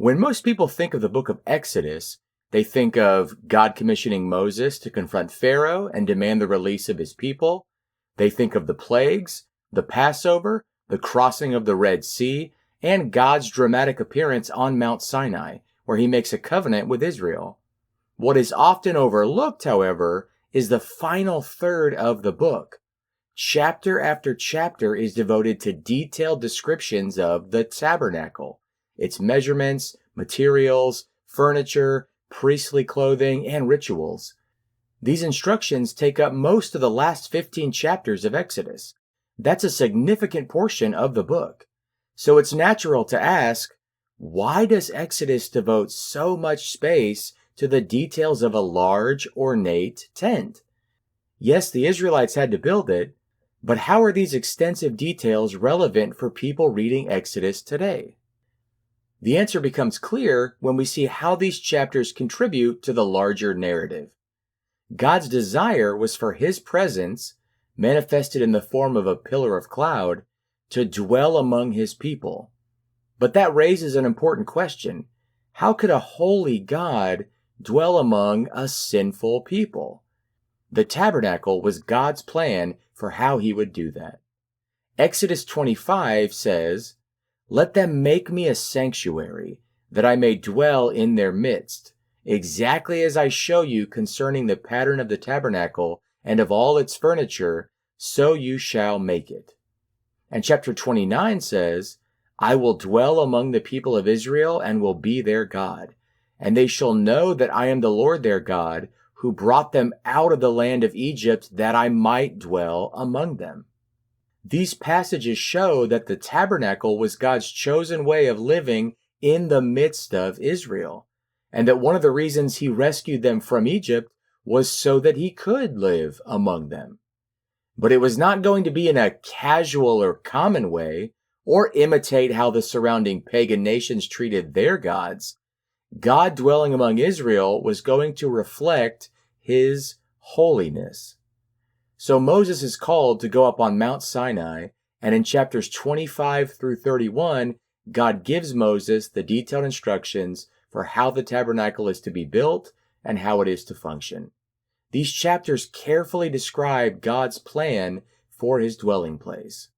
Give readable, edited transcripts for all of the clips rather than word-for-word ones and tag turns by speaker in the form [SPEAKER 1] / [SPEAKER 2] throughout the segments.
[SPEAKER 1] When most people think of the book of Exodus, they think of God commissioning Moses to confront Pharaoh and demand the release of his people. They think of the plagues, the Passover, the crossing of the Red Sea, and God's dramatic appearance on Mount Sinai, where he makes a covenant with Israel. What is often overlooked, however, is the final third of the book. Chapter after chapter is devoted to detailed descriptions of the tabernacle, its measurements, materials, furniture, priestly clothing, and rituals. These instructions take up most of the last 15 chapters of Exodus. That's a significant portion of the book. So it's natural to ask, why does Exodus devote so much space to the details of a large, ornate tent? Yes, the Israelites had to build it, but how are these extensive details relevant for people reading Exodus today? The answer becomes clear when we see how these chapters contribute to the larger narrative. God's desire was for his presence, manifested in the form of a pillar of cloud, to dwell among his people. But that raises an important question. How could a holy God dwell among a sinful people? The tabernacle was God's plan for how he would do that. Exodus 25 says, "Let them make me a sanctuary, that I may dwell in their midst, exactly as I show you concerning the pattern of the tabernacle and of all its furniture, so you shall make it." And chapter 29 says, "I will dwell among the people of Israel and will be their God, and they shall know that I am the Lord their God, who brought them out of the land of Egypt that I might dwell among them." These passages show that the tabernacle was God's chosen way of living in the midst of Israel, and that one of the reasons he rescued them from Egypt was so that he could live among them. But it was not going to be in a casual or common way, or imitate how the surrounding pagan nations treated their gods. God dwelling among Israel was going to reflect his holiness. So Moses is called to go up on Mount Sinai, and in chapters 25 through 31, God gives Moses the detailed instructions for how the tabernacle is to be built and how it is to function. These chapters carefully describe God's plan for his dwelling place.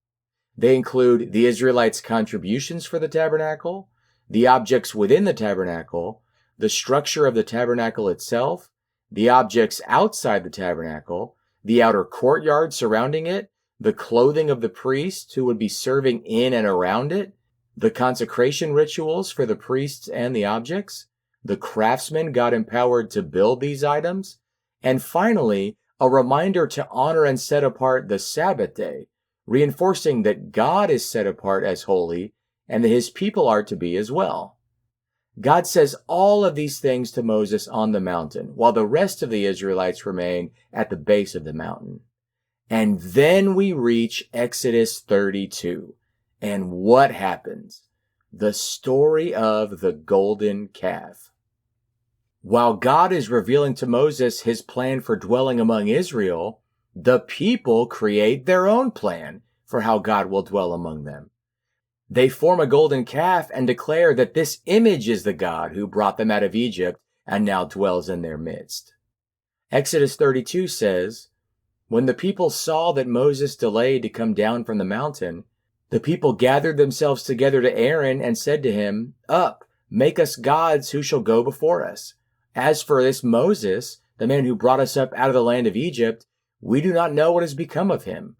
[SPEAKER 1] They include the Israelites' contributions for the tabernacle, the objects within the tabernacle, the structure of the tabernacle itself, the objects outside the tabernacle, the outer courtyard surrounding it, the clothing of the priests who would be serving in and around it, the consecration rituals for the priests and the objects, the craftsmen God empowered to build these items, and finally, a reminder to honor and set apart the Sabbath day, reinforcing that God is set apart as holy and that his people are to be as well. God says all of these things to Moses on the mountain, while the rest of the Israelites remain at the base of the mountain. And then we reach Exodus 32. And what happens? The story of the golden calf. While God is revealing to Moses his plan for dwelling among Israel, the people create their own plan for how God will dwell among them. They form a golden calf and declare that this image is the God who brought them out of Egypt and now dwells in their midst. Exodus 32 says, "When the people saw that Moses delayed to come down from the mountain, the people gathered themselves together to Aaron and said to him, 'Up, make us gods who shall go before us. As for this Moses, the man who brought us up out of the land of Egypt, we do not know what has become of him.'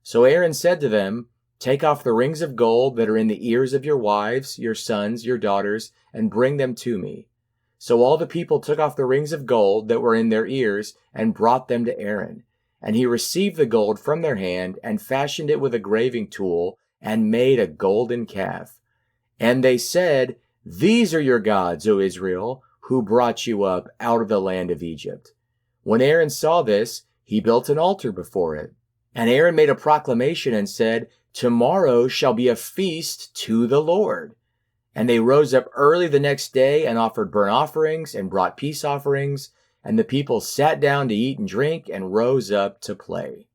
[SPEAKER 1] So Aaron said to them, 'Take off the rings of gold that are in the ears of your wives, your sons, your daughters, and bring them to me.' So all the people took off the rings of gold that were in their ears and brought them to Aaron. And he received the gold from their hand and fashioned it with a graving tool and made a golden calf. And they said, 'These are your gods, O Israel, who brought you up out of the land of Egypt.' When Aaron saw this, he built an altar before it. And Aaron made a proclamation and said, 'Tomorrow shall be a feast to the Lord.' And they rose up early the next day and offered burnt offerings and brought peace offerings, and the people sat down to eat and drink and rose up to play."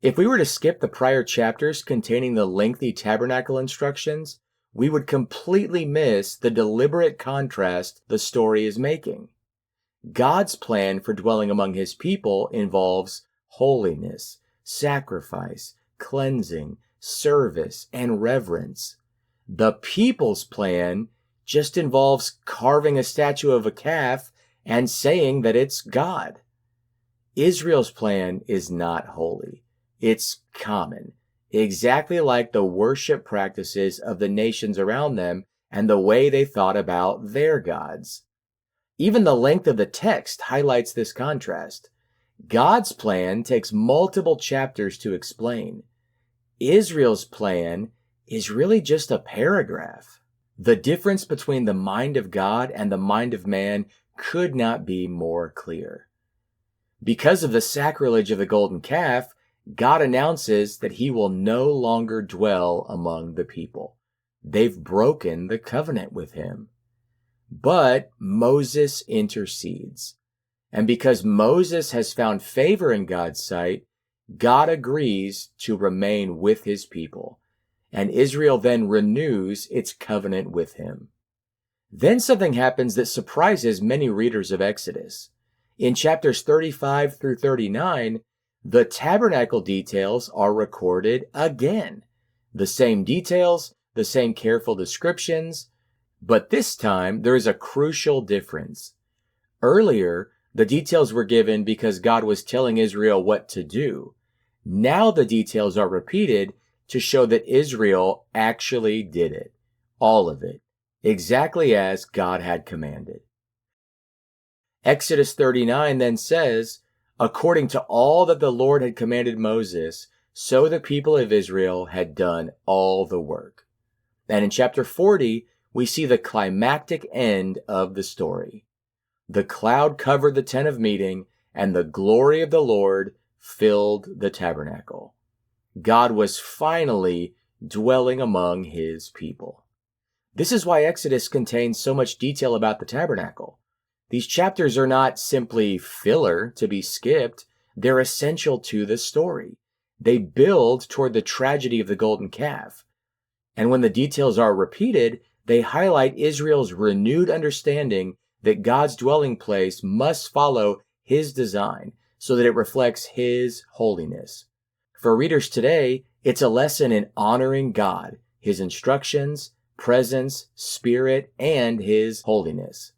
[SPEAKER 1] If we were to skip the prior chapters containing the lengthy tabernacle instructions, we would completely miss the deliberate contrast the story is making. God's plan for dwelling among his people involves holiness, sacrifice, cleansing, service, and reverence. The people's plan just involves carving a statue of a calf and saying that it's God. Israel's plan is not holy. It's common, exactly like the worship practices of the nations around them and the way they thought about their gods. Even the length of the text highlights this contrast. God's plan takes multiple chapters to explain. Israel's plan is really just a paragraph. The difference between the mind of God and the mind of man could not be more clear. Because of the sacrilege of the golden calf, God announces that he will no longer dwell among the people. They've broken the covenant with him. But Moses intercedes. And because Moses has found favor in God's sight, God agrees to remain with his people. And Israel then renews its covenant with him. Then something happens that surprises many readers of Exodus. In chapters 35 through 39, the tabernacle details are recorded again. The same details, the same careful descriptions, but this time there is a crucial difference. Earlier, the details were given because God was telling Israel what to do. Now the details are repeated to show that Israel actually did it. All of it. Exactly as God had commanded. Exodus 39 then says, according to all that the Lord had commanded Moses, so the people of Israel had done all the work. And in chapter 40, we see the climactic end of the story. The cloud covered the tent of meeting, and the glory of the Lord filled the tabernacle. God was finally dwelling among his people. This is why Exodus contains so much detail about the tabernacle. These chapters are not simply filler to be skipped. They're essential to the story. They build toward the tragedy of the golden calf. And when the details are repeated, they highlight Israel's renewed understanding that God's dwelling place must follow his design so that it reflects his holiness. For readers today, it's a lesson in honoring God, his instructions, presence, spirit, and his holiness.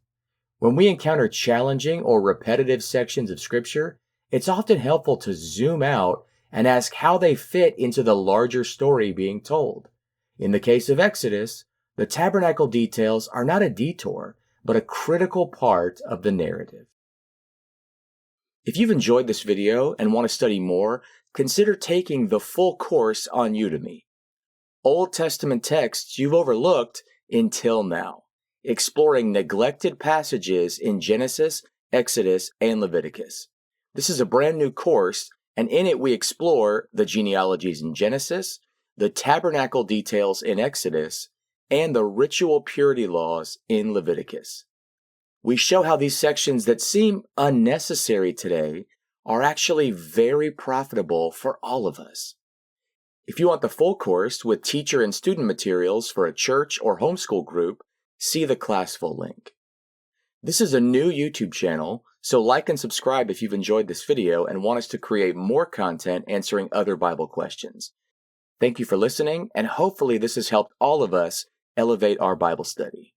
[SPEAKER 1] When we encounter challenging or repetitive sections of Scripture, it's often helpful to zoom out and ask how they fit into the larger story being told. In the case of Exodus, the tabernacle details are not a detour, but a critical part of the narrative. If you've enjoyed this video and want to study more, consider taking the full course on Udemy. Old Testament texts you've overlooked until now, exploring neglected passages in Genesis, Exodus, and Leviticus. This is a brand new course, and in it we explore the genealogies in Genesis, the tabernacle details in Exodus, and the ritual purity laws in Leviticus. We show how these sections that seem unnecessary today are actually very profitable for all of us. If you want the full course with teacher and student materials for a church or homeschool group, see the Classful link. This is a new YouTube channel, so like and subscribe if you've enjoyed this video and want us to create more content answering other Bible questions. Thank you for listening, and hopefully this has helped all of us elevate our Bible study.